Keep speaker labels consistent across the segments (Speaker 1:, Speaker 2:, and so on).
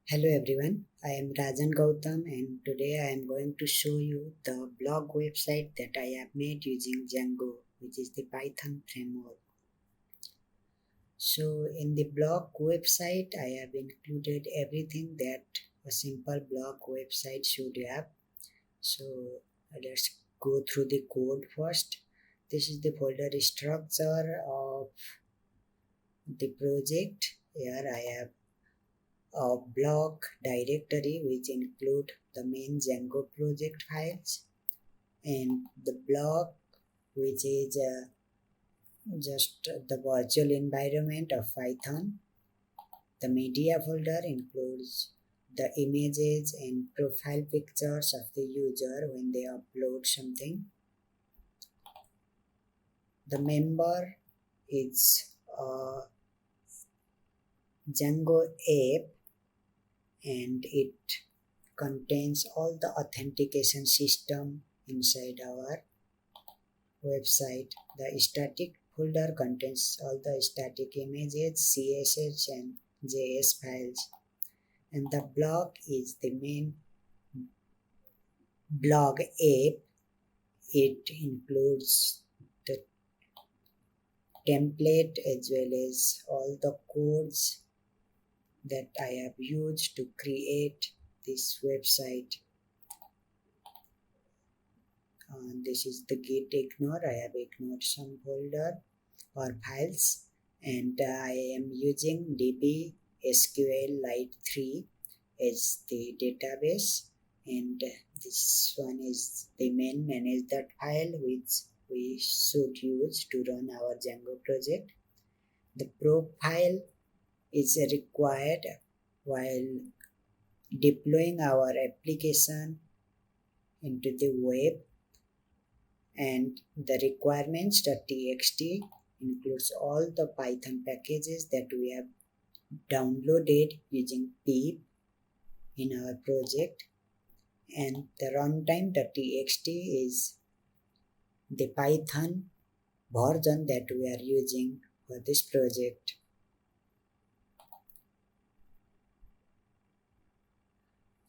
Speaker 1: Hello everyone, I am Rajan Gautam and today I am going to show you the blog website that I have made using Django, which is the Python framework. So in the blog website I have included everything that a simple blog website should have. So let's go through the code first. This is the folder structure of the project. Here I have a block directory which include the main Django project files and the block which is just the virtual environment of Python. The media folder includes the images and profile pictures of the user when they upload something. The member is a Django app and it contains all the authentication system inside our website. The static folder contains all the static images, CSS and JS files, and the blog is the main blog app. It includes the template as well as all the codes that I have used to create this website. This is the git ignore. I have ignored some folder or files and I am using DB SQLite 3 as the database, and this one is the main manage that file which we should use to run our Django project. The profile is required while deploying our application into the web, and the requirements.txt includes all the Python packages that we have downloaded using pip in our project, and the runtime.txt is the Python version that we are using for this project.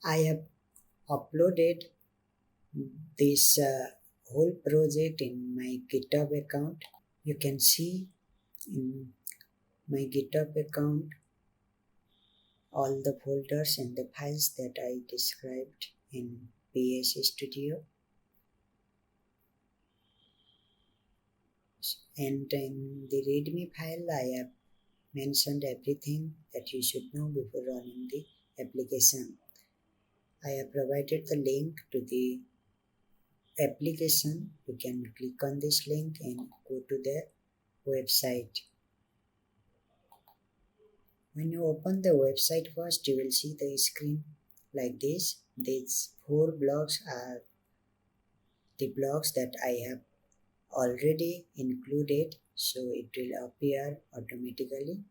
Speaker 1: I have uploaded this whole project in my GitHub account. You can see in my GitHub account all the folders and the files that I described in PS Studio. And in the readme file I have mentioned everything that you should know before running the application. I have provided the link to the application. You can click on this link and go to the website. When you open the website first, you will see the screen like this. These 4 blocks are the blocks that I have already included, so it will appear automatically.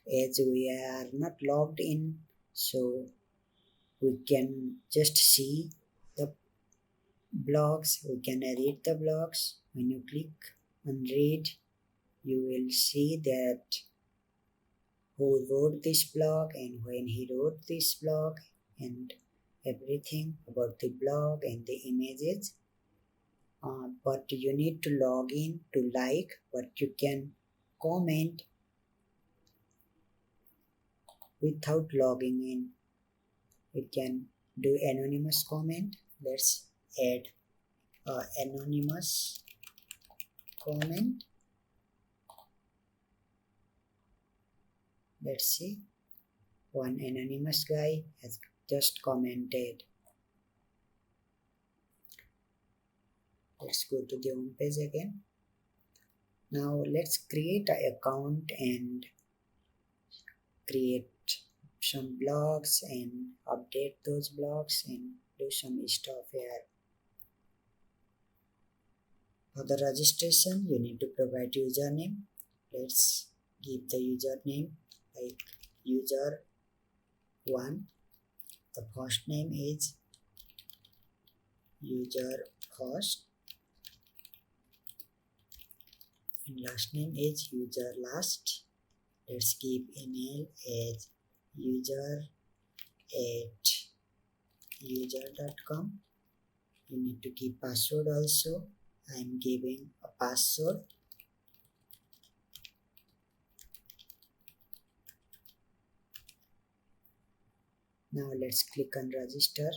Speaker 1: As we are not logged in, so we can just see the blocks. We can read the blocks. When you click on read, you will see that who wrote this blog and when he wrote this blog and everything about the blog and the images. But you need to log in to like, but you can comment without logging in. We can do anonymous comment. Let's add anonymous comment. Let's see, one anonymous guy has just commented. Let's go to the home page again. Now let's create an account and create some blogs and update those blogs and do some stuff here. For the registration, you need to provide username. Let's give the username like user1. The first name is user first and last name is user last. Let's give email as user@user.com. You need to give password also. I am giving a password. Now let's click on register.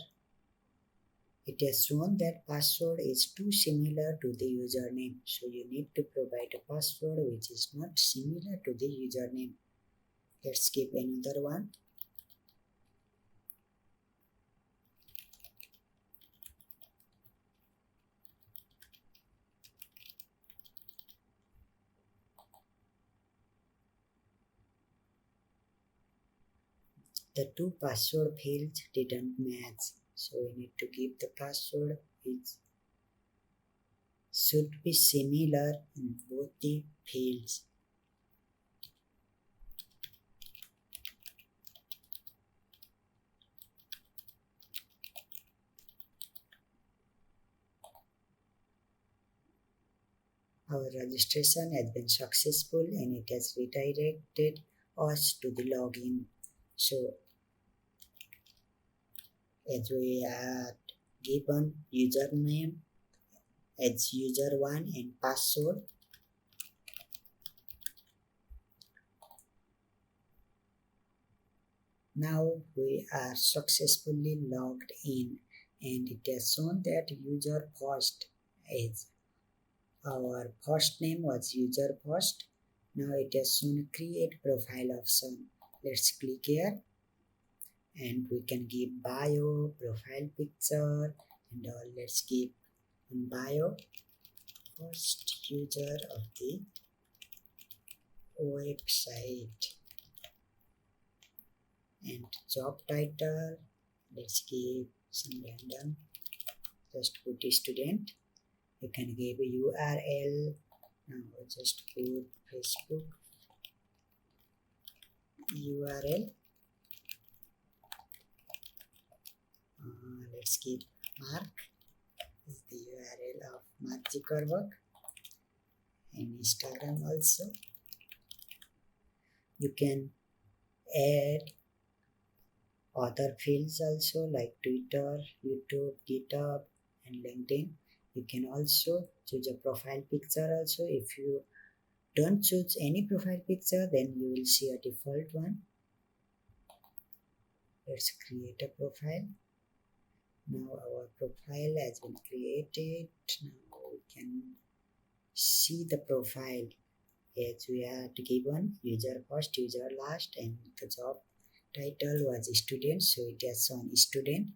Speaker 1: It has shown that password is too similar to the username, so you need to provide a password which is not similar to the username. Let's give another one. The two password fields didn't match, so we need to give the password which should be similar in both the fields. Our registration has been successful and it has redirected us to the login. So as we had given username as user1 and password, now we are successfully logged in and it has shown that user first is our first name was user first. Now it has shown create profile option. Let's click here and we can give bio, profile picture and all. Let's give on bio first user of the website and job title. Let's give some random, just put student. You can give a URL. Now just put Facebook URL. Let's give Mark. This is the URL of Mark Zuckerberg. And Instagram also. You can add other fields also like Twitter, YouTube, GitHub and LinkedIn. You can also choose a profile picture also. If you don't choose any profile picture, then you will see a default one. Let's create a profile. Now our profile has been created. Now we can see the profile as we had given user first, user last and the job title was student, so it has shown student.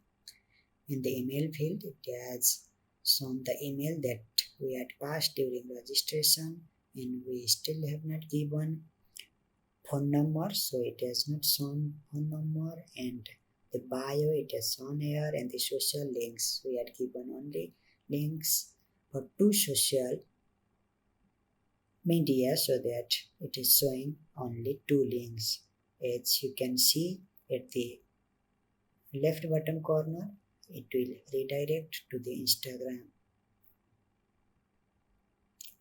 Speaker 1: In the email field it has shown the email that we had passed during registration and we still have not given phone number, so it has not shown phone number. And the bio it has shown here and the social links, we had given only links for two social media, so that it is showing only two links. As you can see at the left bottom corner, it will redirect to the Instagram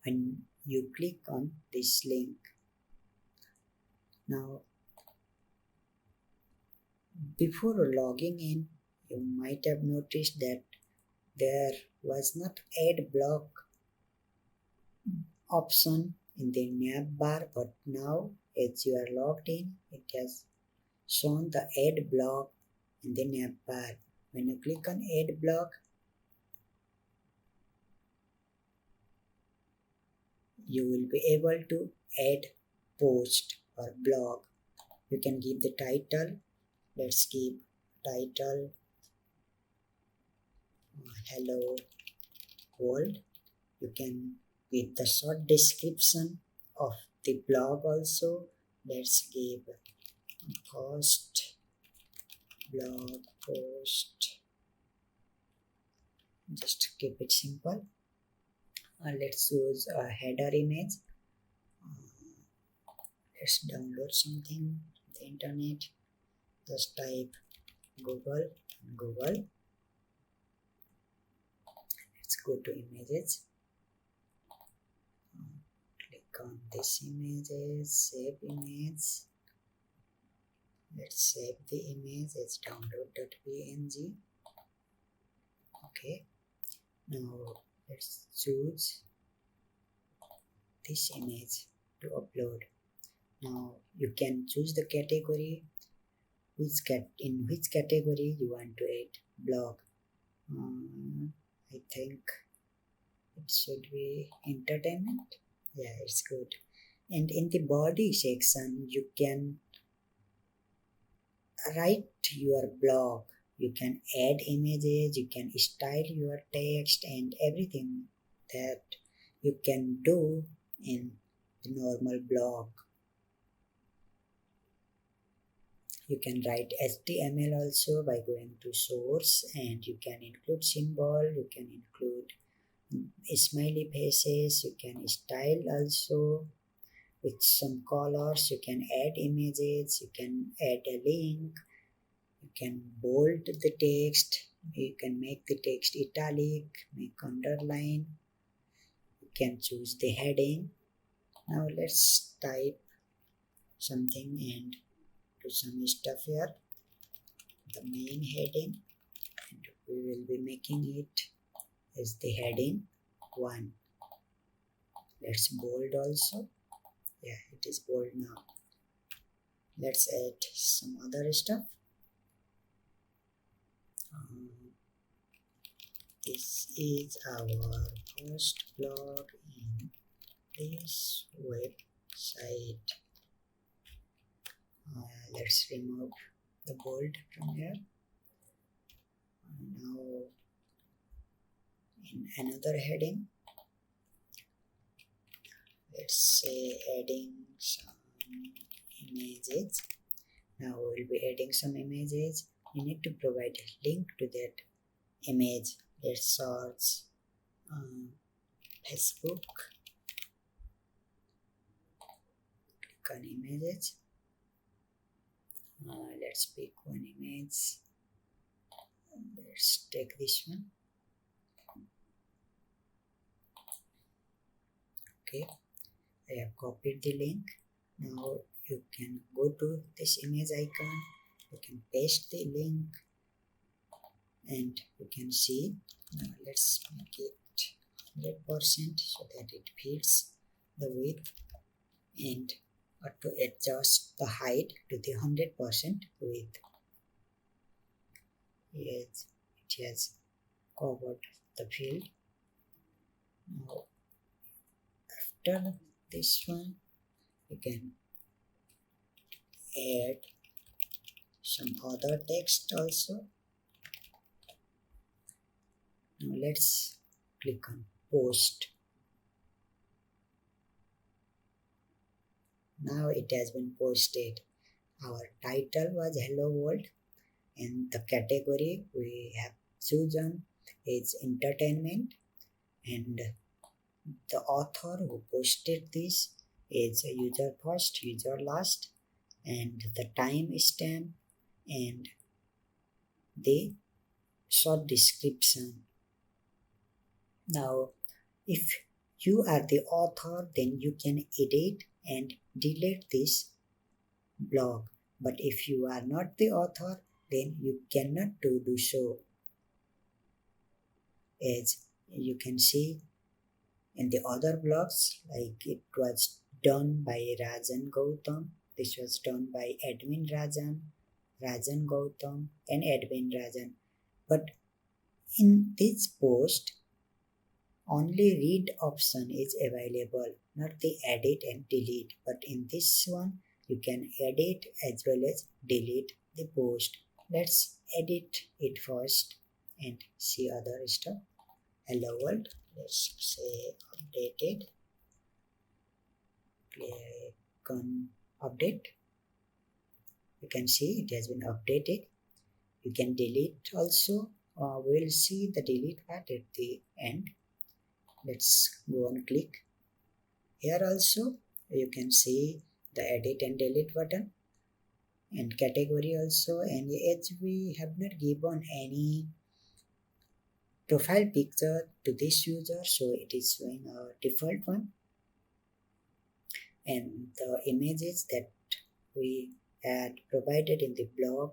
Speaker 1: when you click on this link. Now before logging in, you might have noticed that there was not add block option in the nav bar, but now as you are logged in, it has shown the add block in the nav bar. When you click on add block, you will be able to add post or blog. You can give the title. Let's give title hello world. You can give the short description of the blog also. Let's give first blog post. Just keep it simple. Let's use a header image. Let's download something from the internet. Just type Google. Let's go to images. Click on this images, save image. Let's save the image as download.png. Okay, now let's choose this image to upload. Now you can choose the category, in which category you want to add blog. I think it should be entertainment. Yeah, it's good. And in the body section you can write your blog, you can add images, you can style your text and everything that you can do in the normal blog. You can write HTML also by going to source, and you can include symbol, you can include smiley faces, you can style also with some colors, you can add images, you can add a link, you can bold the text, you can make the text italic, make underline, you can choose the heading. Now let's type something and do some stuff here. The main heading, and we will be making it as the heading 1. Let's bold also. Yeah, it is bold now. Let's add some other stuff. This is our first blog in this website. Let's remove the bold from here. Now in another heading, let's say adding some images. Now we'll be adding some images. You need to provide a link to that image. Let's search Facebook, click on images. Let's pick one image. Let's take this one. Okay, I have copied the link. Now you can go to this image icon, you can paste the link, and you can see. Now let's make it 100% so that it fits the width, and to adjust the height to the 100% width. Yes, it has covered the field. Now after this one, you can add some other text also. Now let's click on post. Now it has been posted. Our title was Hello World, and the category we have chosen is entertainment, and the author who posted this is user first, user last, and the time stamp and the short description. Now if you are the author, then you can edit and delete this blog, but if you are not the author, then you cannot do so. As you can see in the other blogs, like it was done by Rajan Gautam, this was done by admin Rajan Gautam and admin Rajan, but in this post only read option is available, not the edit and delete, but in this one you can edit as well as delete the post. Let's edit it first and see other stuff. Hello world, let's say updated, click on update. You can see it has been updated. You can delete also. We'll see the delete part at the end. Let's go and click here. Also you can see the edit and delete button and category also, and as we have not given any profile picture to this user, so it is showing a default one, and the images that we ad provided in the blog.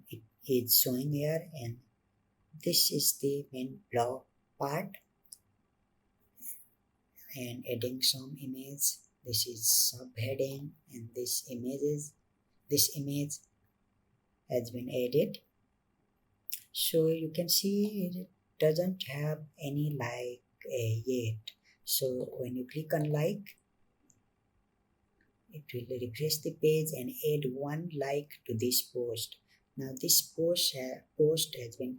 Speaker 1: It is showing here, and this is the main blog part, and adding some image. This is subheading, and this image has been added. So you can see it doesn't have any like yet. So when you click on like, it will refresh the page and add one like to this post. Now this post has been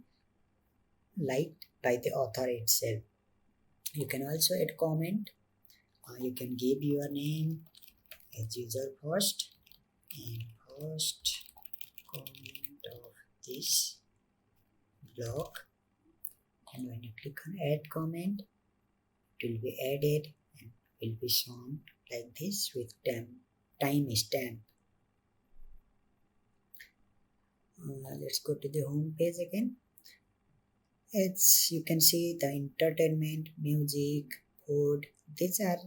Speaker 1: liked by the author itself. You can also add comment. You can give your name as user first and first comment of this blog, and when you click on add comment, it will be added and will be shown like this with time stamp. Let's go to the home page again. You can see the entertainment, music, food, these are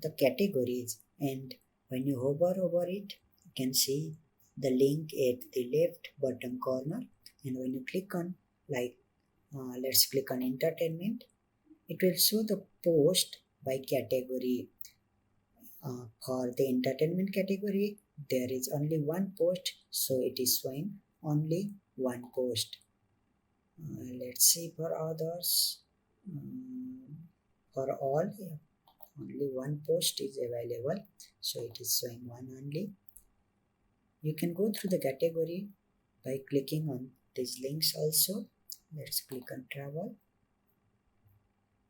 Speaker 1: the categories, and when you hover over it, you can see the link at the left bottom corner, and when you click on like let's click on entertainment, it will show the post by category. For the entertainment category, there is only one post, so it is showing only one post. Let's see for others. For all, only one post is available, so it is showing one only. You can go through the category by clicking on these links also. Let's click on travel.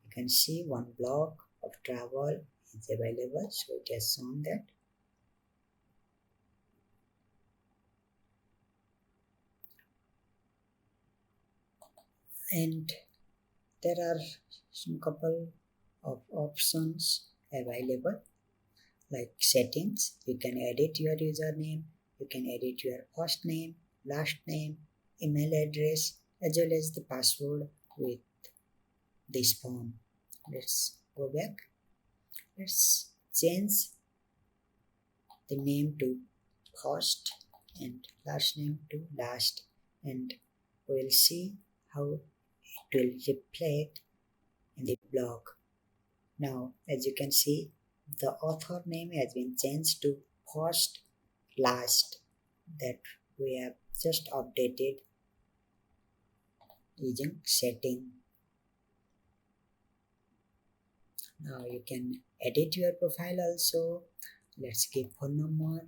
Speaker 1: You can see one blog of travel is available, so it has shown that. And there are some couple of options available, like settings. You can edit your username, you can edit your first name, last name, email address, as well as the password with this form. Let's go back. Let's change the name to first and last name to last, and we'll see how it will reflect in the blog. Now, as you can see, the author name has been changed to first last, that we have just updated using setting. Now you can edit your profile also. Let's give phone number,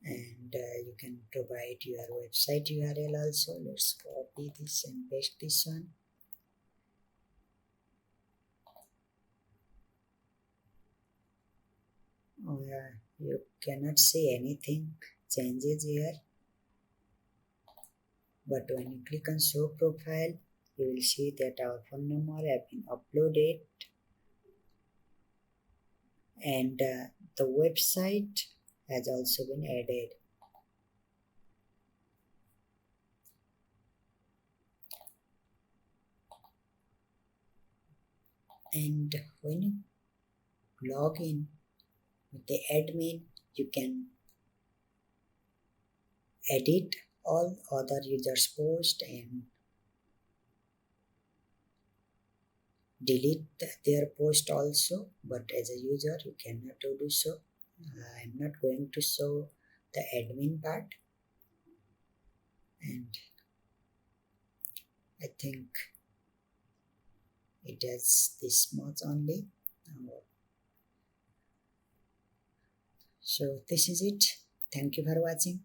Speaker 1: and you can provide your website URL also. Let's copy this and paste this one. You cannot see anything changes here, but when you click on show profile, you will see that our phone number have been uploaded, and the website has also been added. And when you log in with the admin, you can edit all other users' posts and delete their post also, but as a user you cannot do so. I'm not going to show the admin part, and I think it has this much only. So this is it. Thank you for watching.